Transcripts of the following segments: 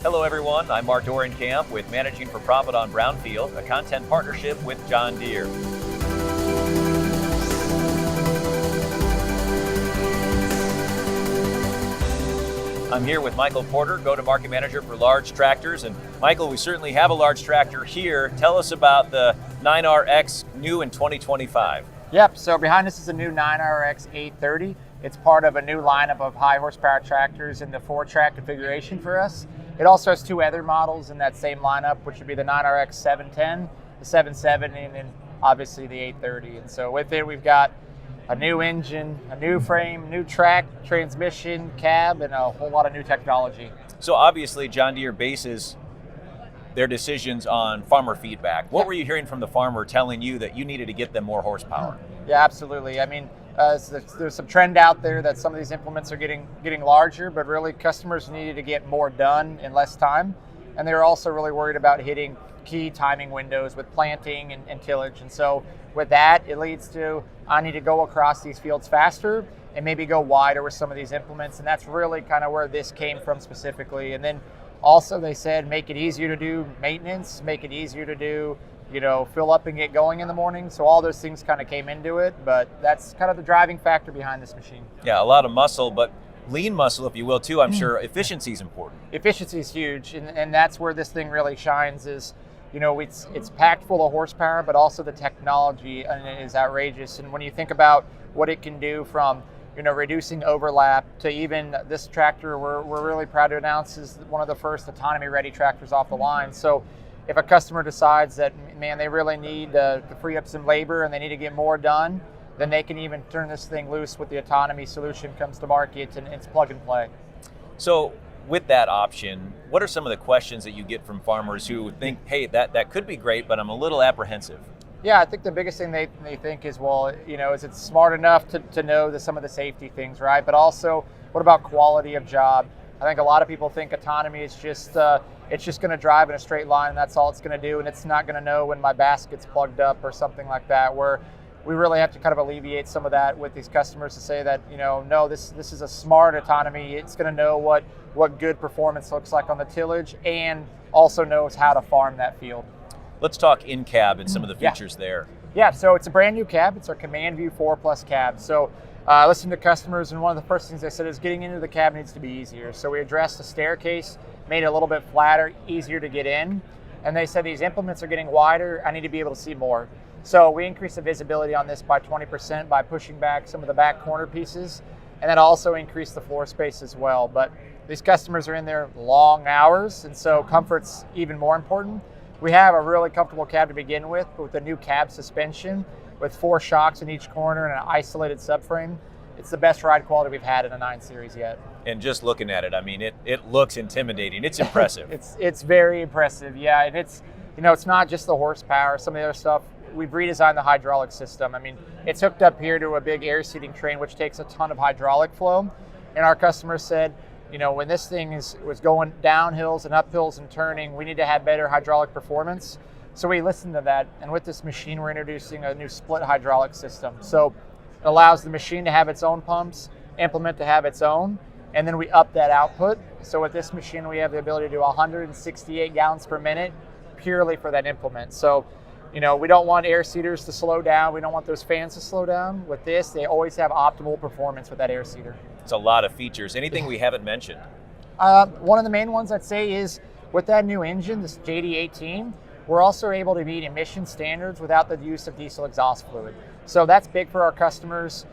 Hello everyone, I'm Mark Dorenkamp with Managing for Profit on Brownfield, a content partnership with John Deere. I'm here with Michael Porter, go-to-market manager for large tractors. And Michael, we certainly have a large tractor here. Tell us about the 9RX new in 2025. Yep, so behind us is a new 9RX 830. It's part of a new lineup of high horsepower tractors in the 4-track configuration for us. It also has two other models in that same lineup, which would be the 9RX 710, the 770, and then obviously the 830. And so with it, we've got a new engine, a new frame, new track, transmission, cab, and a whole lot of new technology. So obviously John Deere bases their decisions on farmer feedback. What were you hearing from the farmer telling you that you needed to get them more horsepower? Yeah, absolutely. I mean, there's some trend out there that some of these implements are getting larger, but really customers needed to get more done in less time. And they were also really worried about hitting key timing windows with planting and tillage. And so with that, it leads to, I need to go across these fields faster and maybe go wider with some of these implements. And that's really kind of where this came from specifically. And then also they said, make it easier to do maintenance, make it easier to do, fill up and get going in the morning. So all those things kind of came into it, but that's kind of the driving factor behind this machine. Yeah, a lot of muscle, but lean muscle, if you will, too. I'm sure efficiency is important. Efficiency is huge, and that's where this thing really shines is, it's packed full of horsepower, but also the technology is outrageous. And when you think about what it can do from, reducing overlap to even this tractor, we're really proud to announce is one of the first autonomy-ready tractors off the line. So if a customer decides that, man, they really need to free up some labor and they need to get more done, then they can even turn this thing loose with the autonomy solution comes to market, and it's plug and play. So with that option, what are some of the questions that you get from farmers who think, hey, that could be great, but I'm a little apprehensive? Yeah, I think the biggest thing they think is, well, is it smart enough to know some of the safety things, right? But also, what about quality of job? I think a lot of people think autonomy is just it's just going to drive in a straight line and that's all it's going to do, and it's not going to know when my basket's plugged up or something like that, where we really have to kind of alleviate some of that with these customers to say that, no, this is a smart autonomy. It's going to know what good performance looks like on the tillage and also knows how to farm that field. Let's talk in-cab and some of the features there. Yeah, so it's a brand new cab. It's our Command View 4 Plus cab. So listen to customers, and one of the first things they said is getting into the cab needs to be easier. So we addressed the staircase, made it a little bit flatter, easier to get in. And they said these implements are getting wider. I need to be able to see more. So we increased the visibility on this by 20% by pushing back some of the back corner pieces, and that also increased the floor space as well. But these customers are in there long hours, and so comfort's even more important. We have a really comfortable cab to begin with a new cab suspension with 4 shocks in each corner and an isolated subframe. It's the best ride quality we've had in a 9 Series yet. And just looking at it, I mean, it looks intimidating. It's impressive. It's very impressive, yeah. And it's not just the horsepower. Some of the other stuff, we've redesigned the hydraulic system. I mean, it's hooked up here to a big air seeding train, which takes a ton of hydraulic flow. And our customers said, when this thing was going down hills and up hills and turning, we need to have better hydraulic performance. So we listened to that. And with this machine, we're introducing a new split hydraulic system. So it allows the machine to have its own pumps, implement to have its own, and then we up that output. So with this machine, we have the ability to do 168 gallons per minute purely for that implement. So we don't want air seeders to slow down. We don't want those fans to slow down. With this, they always have optimal performance with that air seeder. It's a lot of features. Anything we haven't mentioned? One of the main ones I'd say is with that new engine, this JD18, we're also able to meet emission standards without the use of diesel exhaust fluid. So that's big for our customers.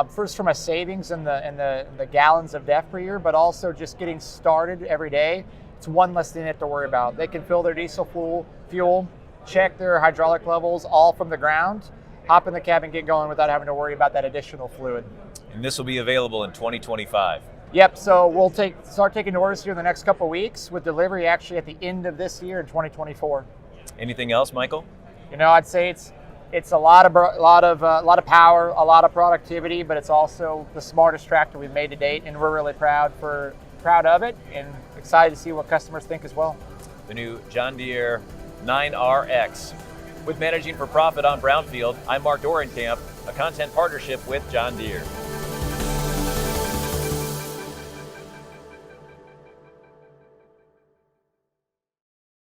First from a savings in the gallons of DEF per year, but also just getting started every day. It's one less thing they have to worry about. They can fill their diesel fuel, check their hydraulic levels all from the ground, hop in the cab and get going without having to worry about that additional fluid. And this will be available in 2025. Yep, so we'll start taking orders here in the next couple of weeks with delivery actually at the end of this year in 2024. Anything else, Michael? I'd say it's a lot of power, a lot of productivity, but it's also the smartest tractor we've made to date, and we're really proud of it and excited to see what customers think as well. The new John Deere 9RX. With Managing for Profit on Brownfield, I'm Mark Dorenkamp, a content partnership with John Deere.